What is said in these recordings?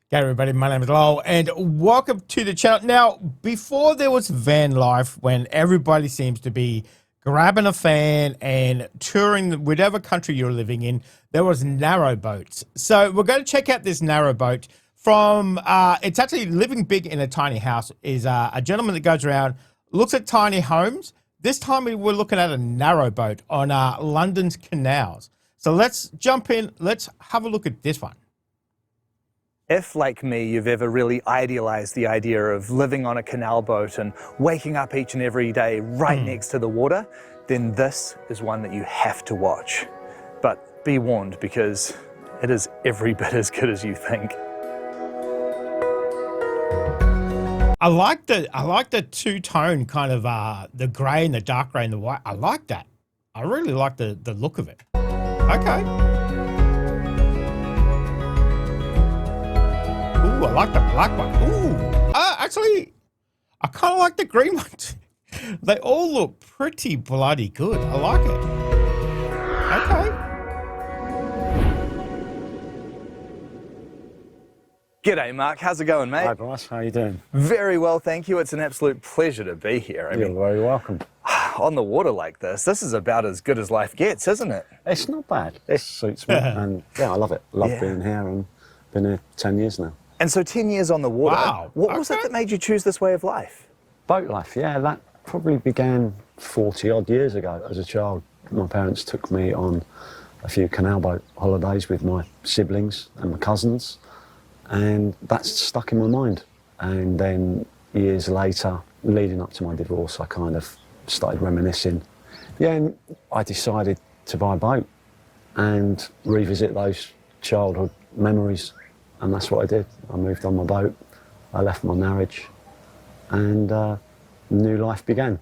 G'day everybody, my name is Lowell and welcome to the channel. Now, before there was van life, when everybody seems to be grabbing a fan and touring whatever country you're living in, there was narrowboats. So we're going to check out this narrowboat from, it's actually living big in a tiny house, is a gentleman that goes around, looks at tiny homes. This time we're looking at a narrowboat on London's canals. So let's jump in, let's have a look at this one. If, like me, you've ever really idealized the idea of living on a canal boat and waking up each and every day right next to the water, then this is one that you have to watch. But be warned, because it is every bit as good as you think. I like the two-tone kind of the grey and the dark grey and the white. I like that. I really like the look of it. Okay. Ooh, I like the black one. Ooh. Actually, I kind of like the green ones. They all look pretty bloody good. I like it. Okay. G'day, Mark. How's it going, mate? Hi, Bryce. How you doing? Very well, thank you. It's an absolute pleasure to be here. You're very welcome. On the water like this is about as good as life gets, isn't it? It's not bad. It suits me, and yeah, I love it. Love being here, and been here 10 years now. And so 10 years on the water. Wow. What was it that made you choose this way of life? Boat life, yeah, that probably began 40 odd years ago. As a child, my parents took me on a few canal boat holidays with my siblings and my cousins, and that's stuck in my mind. And then years later, leading up to my divorce, I kind of started reminiscing. Yeah, and I decided to buy a boat and revisit those childhood memories. And that's what I did. I moved on my boat, I left my marriage, and new life began.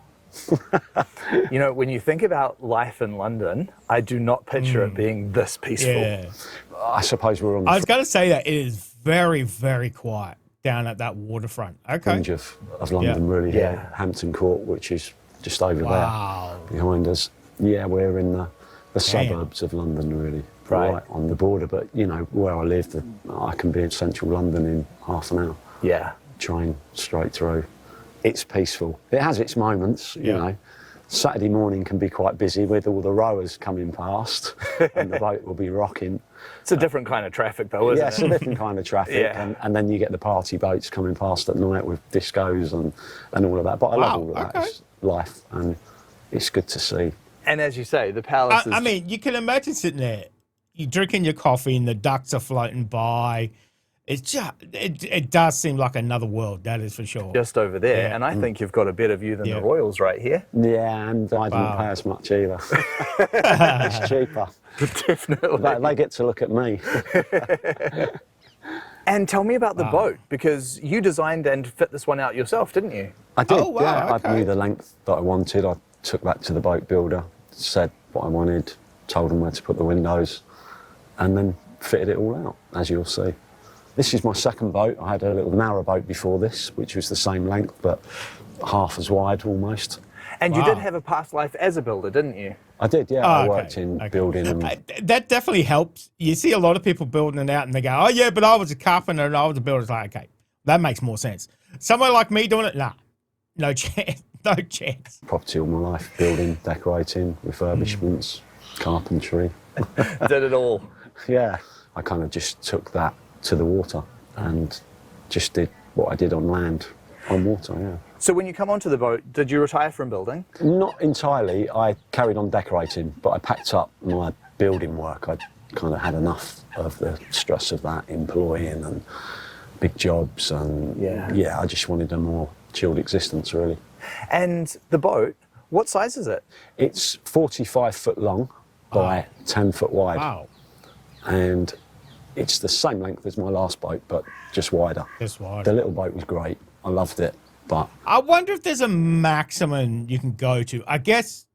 You know, when you think about life in London, I do not picture it being this peaceful. Yeah. I suppose we're on I the was going to say that it is very, very quiet down at that waterfront. Okay. fringe of London, really, here. Hampton Court, which is just over Wow. there behind us. Yeah, we're in the suburbs of London, really. Right on the border, but you know, where I live, I can be in central London in half an hour. Yeah. Train straight through. It's peaceful. It has its moments, you know. Saturday morning can be quite busy with all the rowers coming past and the boat will be rocking. It's a different kind of traffic though, isn't it? Yeah, it's a different kind of traffic, and then you get the party boats coming past at night with discos and all of that. But I love all of that. It's life, and it's good to see. And as you say, the palace is... I mean, you can imagine sitting there, you're drinking your coffee and the ducks are floating by. It's just, it does seem like another world, that is for sure. just over there, and I think you've got a better view than the Royals right here. Yeah, and I didn't pay as much either. It's cheaper. Definitely. They get to look at me. And tell me about the boat, because you designed and fit this one out yourself, didn't you? I did, Oh, wow, yeah. okay. I knew the length that I wanted. I took that to the boat builder, said what I wanted, told him where to put the windows, and then fitted it all out, as you'll see. This is my second boat. I had a little narrowboat before this, which was the same length, but half as wide almost. And you did have a past life as a builder, didn't you? I did, yeah. I worked in building and... That definitely helps. You see a lot of people building it out and they go, oh yeah, but I was a carpenter and I was a builder. It's like, okay, that makes more sense. Someone like me doing it, nah, no chance, no chance. Property all my life, building, decorating, refurbishments, carpentry. Did it all. Yeah, I kind of just took that to the water and just did what I did on land, on water, yeah. So when you come onto the boat, did you retire from building? Not entirely. I carried on decorating, but I packed up my building work. I kind of had enough of the stress of that, employing and big jobs, and yeah, I just wanted a more chilled existence, really. And the boat, what size is it? It's 45 foot long by 10 foot wide. Wow. And it's the same length as my last boat, but just wider. Just wider. The little boat was great. I loved it, but... I wonder if there's a maximum you can go to. I guess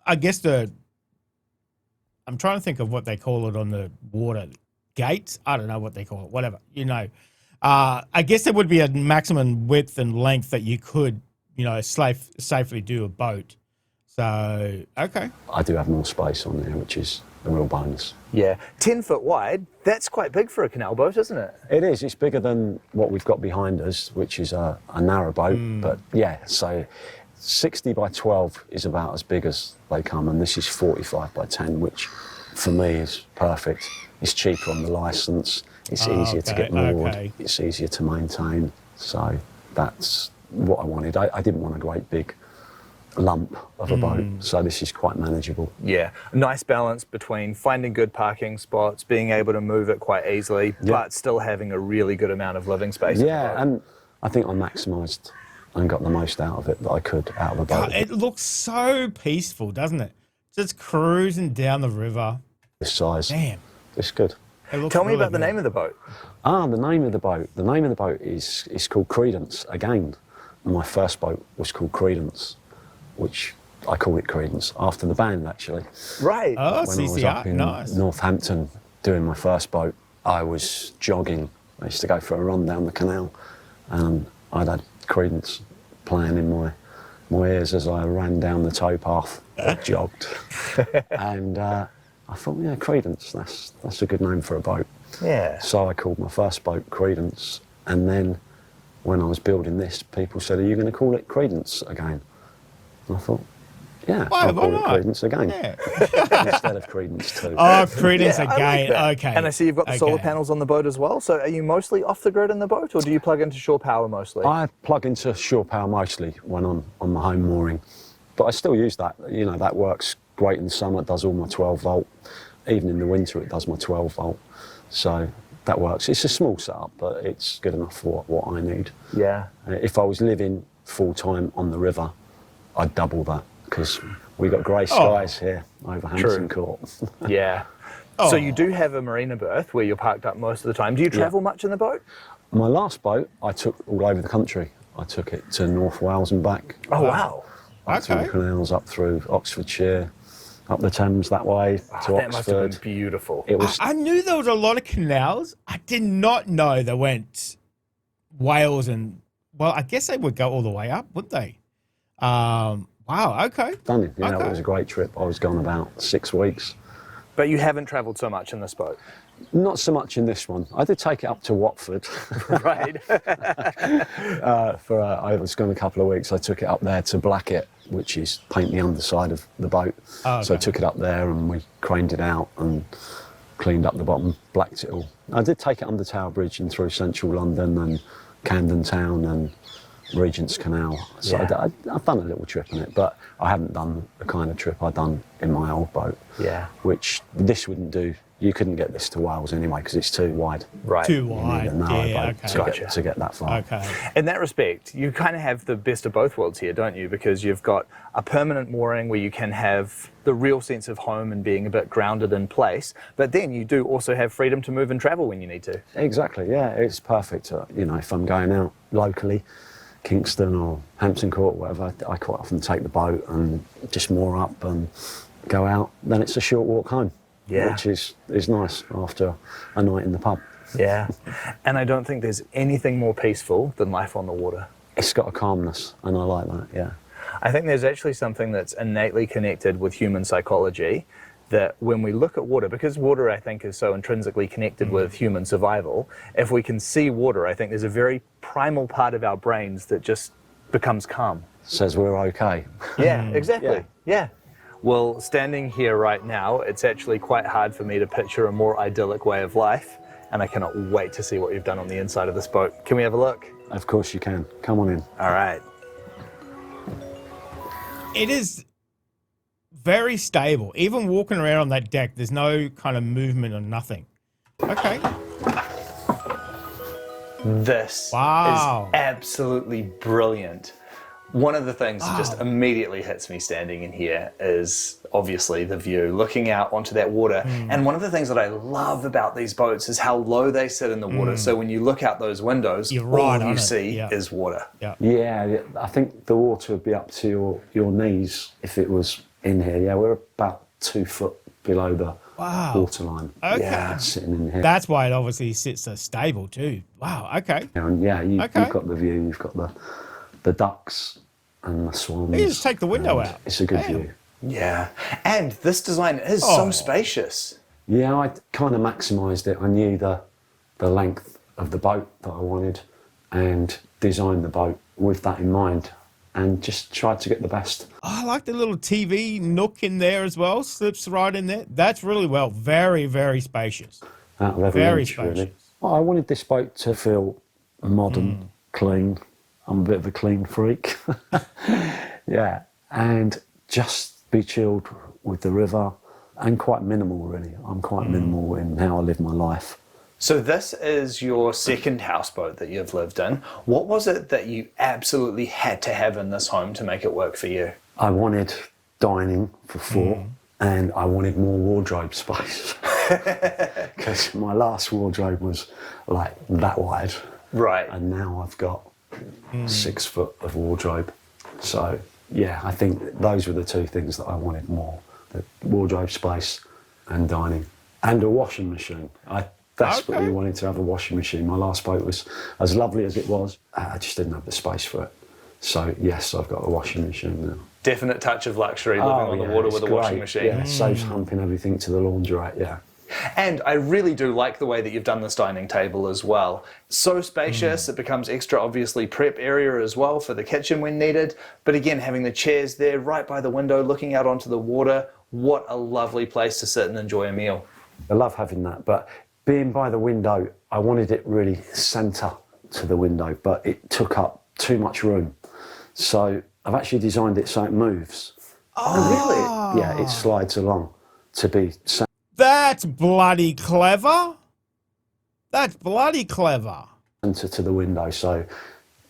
I'm trying to think of what they call it on the water. Gates? I don't know what they call it. Whatever, you know. I guess there would be a maximum width and length that you could, you know, safely do a boat. So, okay. I do have more space on there, which is the real bones. Yeah, 10 foot wide, that's quite big for a canal boat, isn't it? It is. It's bigger than what we've got behind us, which is a narrowboat. But yeah, so 60 by 12 is about as big as they come, and this is 45 by 10, which for me is perfect. It's cheaper on the licence. It's easier to get moored. It's easier to maintain. So that's what I wanted. I didn't want a great big lump of a boat, so this is quite manageable. Yeah, a nice balance between finding good parking spots, being able to move it quite easily, but still having a really good amount of living space. Yeah, and I think I maximised and got the most out of it that I could out of the boat. It looks so peaceful, doesn't it? Just cruising down the river. This size. Damn. It's good. Tell me about the name of the boat. The name of the boat. The name of the boat is called Credence. Again, my first boat was called Credence, which I call it Credence after the band, actually. Right. Oh, When I was up in Northampton doing my first boat, I was jogging. I used to go for a run down the canal, and I'd had Credence playing in my ears as I ran down the towpath, jogged. And I thought, yeah, Credence, that's a good name for a boat. Yeah. So I called my first boat Credence, and then when I was building this, people said, are you going to call it Credence again? And I thought, yeah, I'll call it Credence again. Yeah. Instead of Credence 2. Oh, Credence Yeah, I like again. that. Okay. And I see you've got the solar panels on the boat as well. So are you mostly off the grid in the boat, or do you plug into shore power mostly? I plug into shore power mostly when I'm on my home mooring, but I still use that. You know, that works great in the summer. It does all my 12 volt. Even in the winter, it does my 12 volt. So that works. It's a small setup, but it's good enough for what I need. Yeah. If I was living full time on the river, I'd double that, because we got grey skies here over Hampton Court. Yeah. So you do have a marina berth where you're parked up most of the time. Do you travel much in the boat? My last boat, I took all over the country. I took it to North Wales and back. Oh, wow. Up through the canals, up through Oxfordshire, up the Thames that way to Oxford. That must have been beautiful. It was. I knew there was a lot of canals. I did not know they went Wales and, well, I guess they would go all the way up, would they? Wow, okay. Stunning. Yeah, it was a great trip. I was gone about 6 weeks. But you haven't travelled so much in this boat. Not so much in this one. I did take it up to Watford. Right. I was gone a couple of weeks. I took it up there to Blackett, which is paint the underside of the boat. Oh, okay. So I took it up there and we craned it out and cleaned up the bottom, blacked it all. I did take it under Tower Bridge and through central London and Camden Town and Regent's Canal. So I've done a little trip in it, but I haven't done the kind of trip I've done in my old boat. Yeah. Which this wouldn't do. You couldn't get this to Wales anyway because it's too wide. Right. Too You need wide. a narrow Yeah, boat okay. to get that far. Okay. In that respect, you kind of have the best of both worlds here, don't you? Because you've got a permanent mooring where you can have the real sense of home and being a bit grounded in place, but then you do also have freedom to move and travel when you need to. Exactly, yeah. It's perfect. You know, if I'm going out locally, Kingston or Hampton Court, whatever, I quite often take the boat and just moor up and go out. Then it's a short walk home, which is nice after a night in the pub. Yeah. And I don't think there's anything more peaceful than life on the water. It's got a calmness, and I like that, yeah. I think there's actually something that's innately connected with human psychology, that when we look at water, because water I think is so intrinsically connected with human survival, if we can see water, I think there's a very primal part of our brains that just becomes calm. Says we're okay. Yeah, exactly. Yeah. Well, standing here right now, it's actually quite hard for me to picture a more idyllic way of life, and I cannot wait to see what you've done on the inside of this boat. Can we have a look? Of course you can. Come on in. All right. It is very stable. Even walking around on that deck, there's no kind of movement or nothing. Okay. This is absolutely brilliant. One of the things that just immediately hits me standing in here is obviously the view, looking out onto that water. And one of the things that I love about these boats is how low they sit in the water. So when you look out those windows, all you see is water. Yeah, I think the water would be up to your knees if it was in here. Yeah, we're about 2 foot below the waterline. Okay. Yeah, sitting in here. That's why it obviously sits so stable too. Wow, okay. And yeah, you've got the view, you've got the ducks and the swans. You just take the window out. It's a good view. Yeah. And this design is so spacious. Yeah, I kind of maximised it. I knew the length of the boat that I wanted and designed the boat with that in mind and just tried to get the best. Oh, I like the little TV nook in there as well. Slips right in there. That's really well. Very, very spacious. Out of every Very inch, spacious. really. Well, I wanted this boat to feel modern, clean. I'm a bit of a clean freak. Yeah, and just be chilled with the river and quite minimal, really. I'm quite minimal in how I live my life. So this is your second houseboat that you've lived in. What was it that you absolutely had to have in this home to make it work for you? I wanted dining for four and I wanted more wardrobe space. Because my last wardrobe was like that wide. Right. And now I've got 6 foot of wardrobe. So, yeah, I think those were the two things that I wanted more. The wardrobe space and dining. And a washing machine. I desperately wanted to have a washing machine. My last boat was as lovely as it was. I just didn't have the space for it. So, yes, I've got a washing machine now. Definite touch of luxury living on the water with a washing machine. Yeah, saves humping everything to the laundrette, yeah. And I really do like the way that you've done this dining table as well. So spacious, it becomes extra obviously prep area as well for the kitchen when needed. But again, having the chairs there right by the window, looking out onto the water, what a lovely place to sit and enjoy a meal. I love having that, but being by the window, I wanted it really centre to the window, but it took up too much room. So I've actually designed it so it moves. Oh, really? Yeah, it slides along to be centre. That's bloody clever. That's bloody clever. To the window, so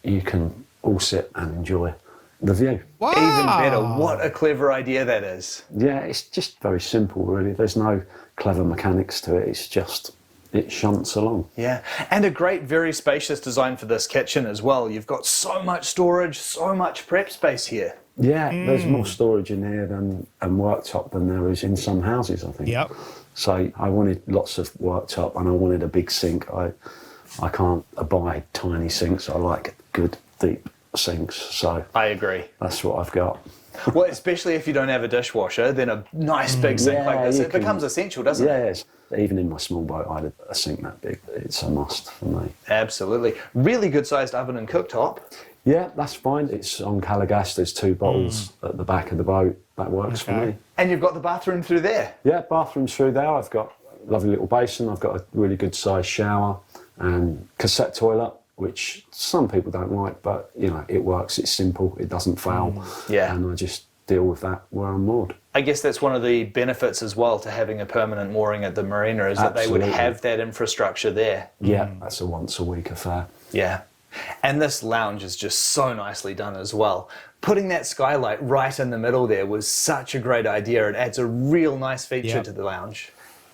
you can all sit and enjoy the view. Wow. Even better. What a clever idea that is. Yeah, it's just very simple, really. There's no clever mechanics to it. It's just, it shunts along. Yeah, and a great, very spacious design for this kitchen as well. You've got so much storage, so much prep space here. Yeah, there's more storage in here and worktop than there is in some houses, I think. Yep. So I wanted lots of worktop and I wanted a big sink. I can't abide tiny sinks. I like good, deep sinks. So I agree. that's what I've got. Well, especially if you don't have a dishwasher, then a nice big sink like this, it becomes essential, doesn't it? Yes. Even in my small boat, I had a sink that big. It's a must for me. Absolutely. Really good sized oven and cooktop. Yeah, that's fine. It's on Calagas. There's 2 bottles at the back of the boat. That works for me. And you've got the bathroom through there. Yeah, bathroom's through there. I've got a lovely little basin. I've got a really good sized shower and cassette toilet, which some people don't like, but you know, it works. It's simple. It doesn't fail. Yeah. And I just deal with that where I'm moored. I guess that's one of the benefits as well to having a permanent mooring at the marina is that they would have that infrastructure there. Yeah, that's a once a week affair. Yeah. And this lounge is just so nicely done as well. Putting that skylight right in the middle there was such a great idea. It adds a real nice feature to the lounge.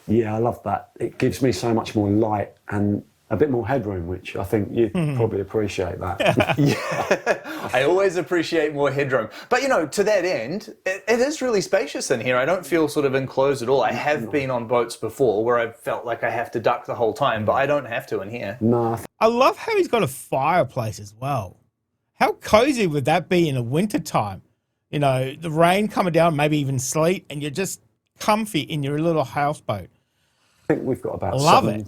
Yeah, I love that. It gives me so much more light and a bit more headroom, which I think you probably appreciate that. Yeah, I always appreciate more headroom. But, you know, to that end, it is really spacious in here. I don't feel sort of enclosed at all. I have been on boats before where I've felt like I have to duck the whole time, but I don't have to in here. No, I love how he's got a fireplace as well. How cozy would that be in the winter time? You know, the rain coming down, maybe even sleet, and you're just comfy in your little houseboat. I think we've got about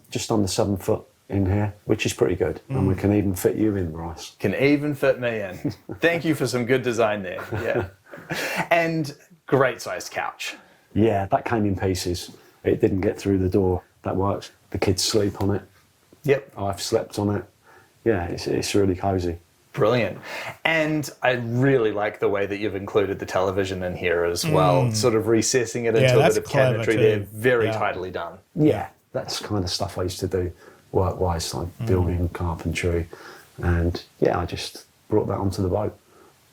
just under 7 foot in here, which is pretty good. And we can even fit you in, Bryce. Can even fit me in. Thank you for some good design there. Yeah. And great sized couch. Yeah, that came in pieces. It didn't get through the door. That works. The kids sleep on it. Yep. I've slept on it. Yeah, it's really cozy. Brilliant. And I really like the way that you've included the television in here as well, sort of recessing it into a bit of cabinetry there. Very tidily done. Yeah, that's the kind of stuff I used to do work-wise, like building, carpentry. And yeah, I just brought that onto the boat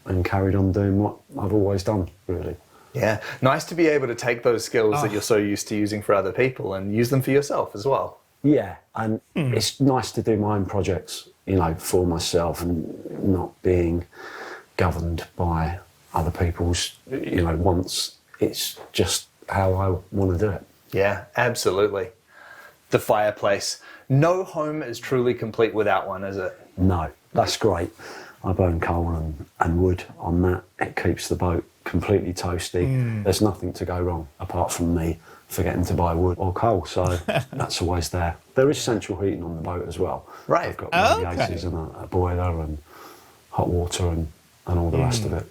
and carried on doing what I've always done, really. Yeah, nice to be able to take those skills that you're so used to using for other people and use them for yourself as well. Yeah, and it's nice to do my own projects, you know, for myself and not being governed by other people's, you know, wants. It's just how I want to do it. Yeah, absolutely. The fireplace. No home is truly complete without one, is it? No, that's great. I burn coal and wood on that. It keeps the boat completely toasty. There's nothing to go wrong apart from me forgetting to buy wood or coal, so that's always there. There is central heating on the boat as well. Right. I've got radiators and a boiler and hot water and all the rest of it.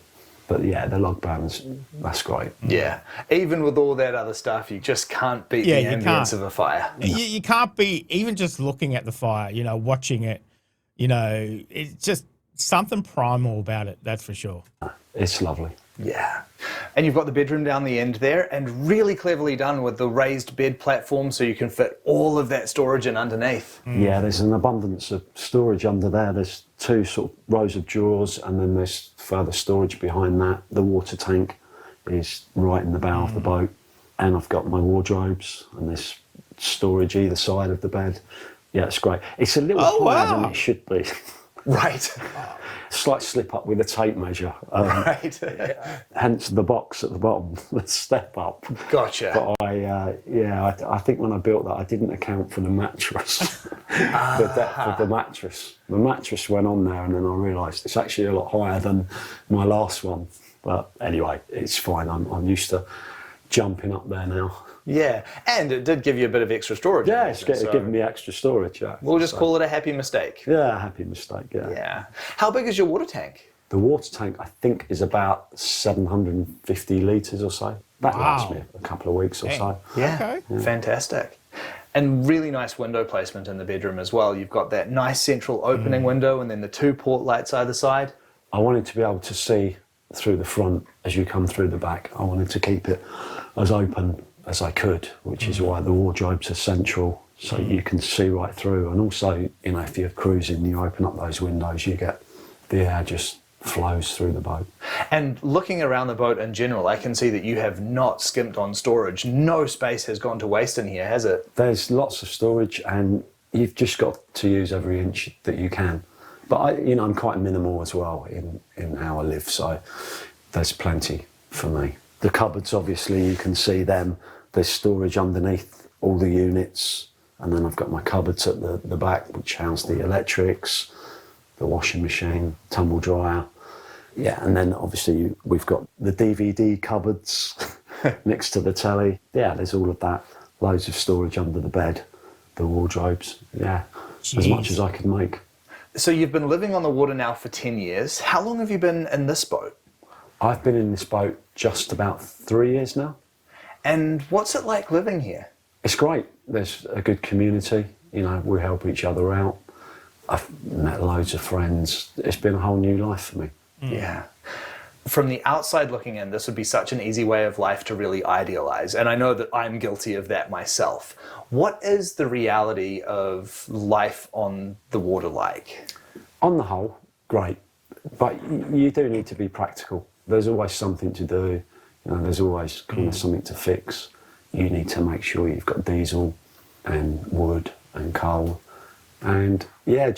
But yeah, the log bands, that's great. Yeah. Even with all that other stuff, you just can't beat the ambience of a fire. You can't be, even just looking at the fire, you know, watching it, you know, it's just something primal about it, that's for sure. It's lovely. Yeah. And you've got the bedroom down the end there, and really cleverly done with the raised bed platform so you can fit all of that storage in underneath. Yeah, there's an abundance of storage under there. There's 2 sort of rows of drawers, and then there's further storage behind that. The water tank is right in the bow of the boat, and I've got my wardrobes, and there's storage either side of the bed. Yeah, it's great. It's a little higher than it should be. Right. Slight slip up with a tape measure. Right. Hence the box at the bottom, the step up. Gotcha. But I think when I built that, I didn't account for the mattress, the depth of the mattress. The mattress went on there, and then I realised it's actually a lot higher than my last one. But anyway, it's fine. I'm used to jumping up there now. Yeah, and it did give you a bit of extra storage. Yeah, it's giving me extra storage. Yeah. We'll just call it a happy mistake. Yeah, happy mistake. Yeah. Yeah. How big is your water tank? The water tank, I think, is about 750 litres or so. That lasts me a couple of weeks or so. Yeah. Okay. Fantastic. And really nice window placement in the bedroom as well. You've got that nice central opening window, and then the 2 port lights either side. I wanted to be able to see through the front as you come through the back. I wanted to keep it as open as I could, which is why the wardrobes are central, so you can see right through. And also, you know, if you're cruising, you open up those windows, you get the air just flows through the boat. And looking around the boat in general, I can see that you have not skimped on storage. No space has gone to waste in here, has it? There's lots of storage, and you've just got to use every inch that you can. But I'm quite minimal as well in how I live, so there's plenty for me. The cupboards, obviously, you can see them. There's storage underneath all the units, and then I've got my cupboards at the back, which house the electrics, the washing machine, tumble dryer. Yeah, and then obviously we've got the DVD cupboards next to the telly. Yeah, there's all of that. Loads of storage under the bed, the wardrobes. Yeah, as much as I can make. So you've been living on the water now for 10 years. How long have you been in this boat? I've been in this boat just about 3 years now. And what's it like living here? It's great. There's a good community. You know, we help each other out. I've met loads of friends. It's been a whole new life for me. Yeah. From the outside looking in, this would be such an easy way of life to really idealize. And I know that I'm guilty of that myself. What is the reality of life on the water like? On the whole, great. But you do need to be practical. There's always something to do. You know, there's always kind of something to fix. You need to make sure you've got diesel and wood and coal. And yeah,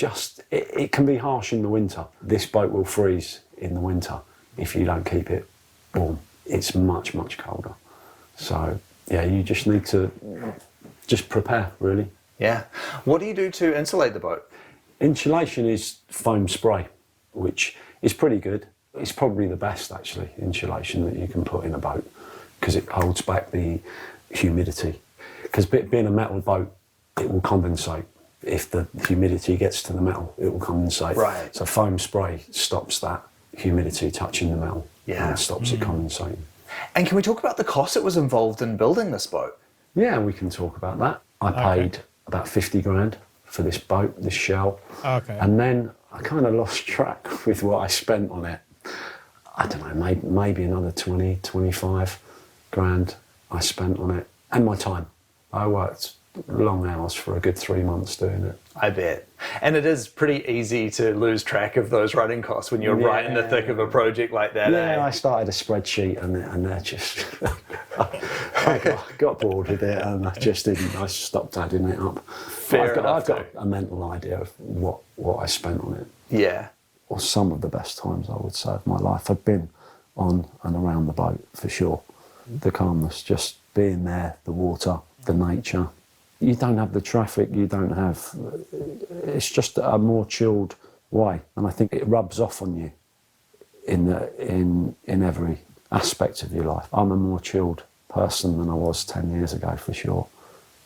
it can be harsh in the winter. This boat will freeze in the winter if you don't keep it warm. It's much, much colder. So yeah, you just need to just prepare, really. Yeah. What do you do to insulate the boat? Insulation is foam spray, which is pretty good. It's probably the best, actually, insulation that you can put in a boat, because it holds back the humidity. Because being a metal boat, it will condensate. If the humidity gets to the metal, it will condensate. Right. So foam spray stops that humidity touching the metal and stops it condensating. And can we talk about the cost that was involved in building this boat? Yeah, we can talk about that. I paid about 50 grand for this boat, this shell. Okay. And then I kind of lost track with what I spent on it. I don't know, maybe another 20, 25 grand I spent on it. And my time. I worked long hours for a good 3 months doing it. I bet. And it is pretty ezy to lose track of those running costs when you're right in the thick of a project like that. Yeah, I started a spreadsheet and that just... I got bored with it and I just didn't. I stopped adding it up. I've got a mental idea of what I spent on it. Yeah. Or some of the best times, I would say, of my life. I've been on and around the boat, for sure. The calmness, just being there, the water, the nature. You don't have the traffic, you don't have... It's just a more chilled way. And I think it rubs off on you in every aspect of your life. I'm a more chilled person than I was 10 years ago, for sure.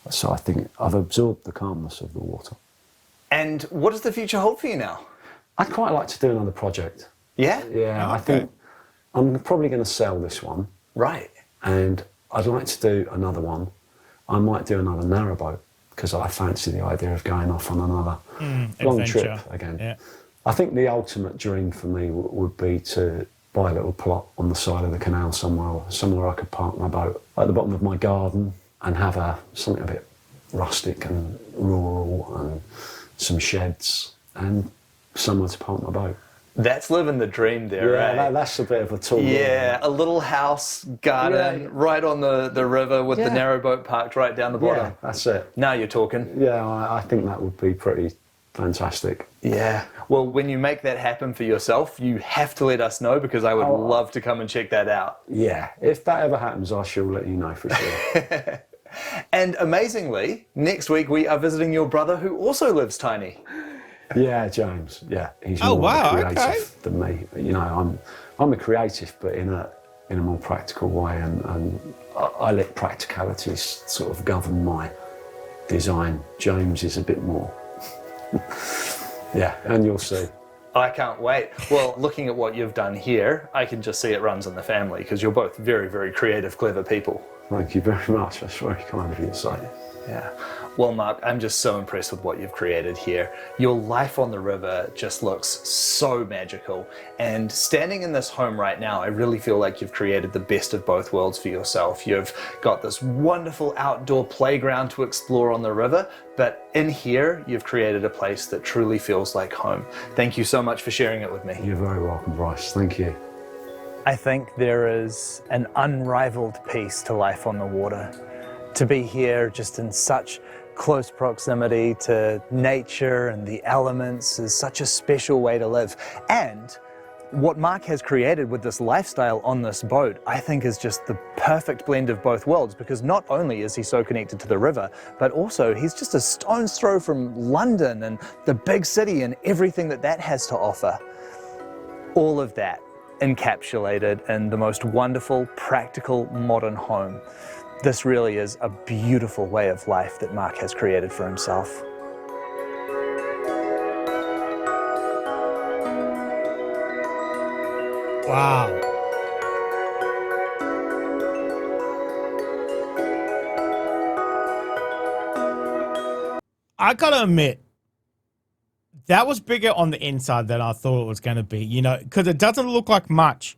So I think I've absorbed the calmness of the water. And what does the future hold for you now? I'd quite like to do another project. Yeah? Yeah, Oh, I think I'm probably going to sell this one. Right. And I'd like to do another one. I might do another narrowboat because I fancy the idea of going off on another long adventure. trip again. Yeah. I think the ultimate dream for me would be to buy a little plot on the side of the canal somewhere I could park my boat at the bottom of my garden and have something a bit rustic and rural and some sheds and somewhere to park my boat. That's living the dream there, Yeah, right? that's a bit of a tool. Yeah, a little house, garden, Yeah. right on the river with the Yeah. narrowboat parked right down the bottom. Yeah, that's it. Now you're talking. Yeah, I think that would be pretty fantastic. Yeah. Well, when you make that happen for yourself, you have to let us know because I would love to come and check that out. Yeah, if that ever happens, I shall let you know for sure. And amazingly, next week we are visiting your brother who also lives tiny. Yeah, James. Yeah, he's Oh, more wow, creative okay. than me. You know, I'm a creative, but in a more practical way, and I let practicalities sort of govern my design. James is a bit more. Yeah, and you'll see. I can't wait. Well, looking at what you've done here, I can just see it runs in the family because you're both very, very creative, clever people. Thank you very much. That's very kind of you to say. Yeah. Well, Mark, I'm just so impressed with what you've created here. Your life on the river just looks so magical. And standing in this home right now, I really feel like you've created the best of both worlds for yourself. You've got this wonderful outdoor playground to explore on the river, but in here, you've created a place that truly feels like home. Thank you so much for sharing it with me. You're very welcome, Bryce. Thank you. I think there is an unrivaled piece to life on the water. To be here just in such close proximity to nature and the elements is such a special way to live. And what Mark has created with this lifestyle on this boat, I think is just the perfect blend of both worlds, because not only is he so connected to the river, but also he's just a stone's throw from London and the big city and everything that that has to offer. All of that encapsulated in the most wonderful, practical, modern home. This really is a beautiful way of life that Mark has created for himself. Wow. I gotta admit, that was bigger on the inside than I thought it was going to be, you know, because it doesn't look like much.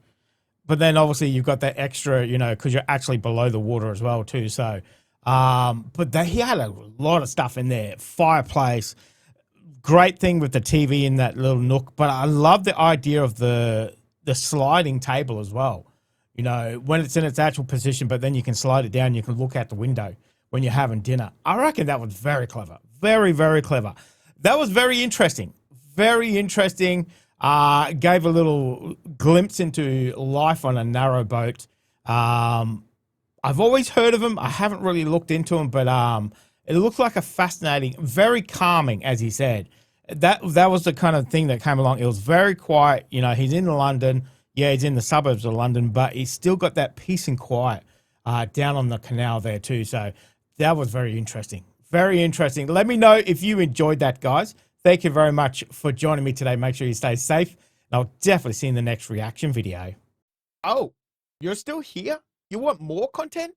But then obviously you've got that extra, you know, because you're actually below the water as well too. So, he had a lot of stuff in there. Fireplace, great thing with the TV in that little nook. But I love the idea of the sliding table as well. You know, when it's in its actual position, but then you can slide it down. You can look out the window when you're having dinner. I reckon that was very clever. Very, very clever. That was very interesting. Very interesting. Gave a little glimpse into life on a narrowboat. I've always heard of him. I haven't really looked into him, but it looked like a fascinating, very calming, as he said. That was the kind of thing that came along. It was very quiet. You know, he's in London. Yeah, he's in the suburbs of London, but he's still got that peace and quiet down on the canal there too. So that was very interesting. Very interesting. Let me know if you enjoyed that, guys. Thank you very much for joining me today. Make sure you stay safe. And I'll definitely see you in the next reaction video. Oh, you're still here? You want more content?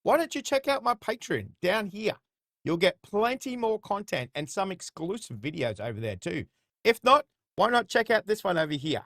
Why don't you check out my Patreon down here? You'll get plenty more content and some exclusive videos over there too. If not, why not check out this one over here?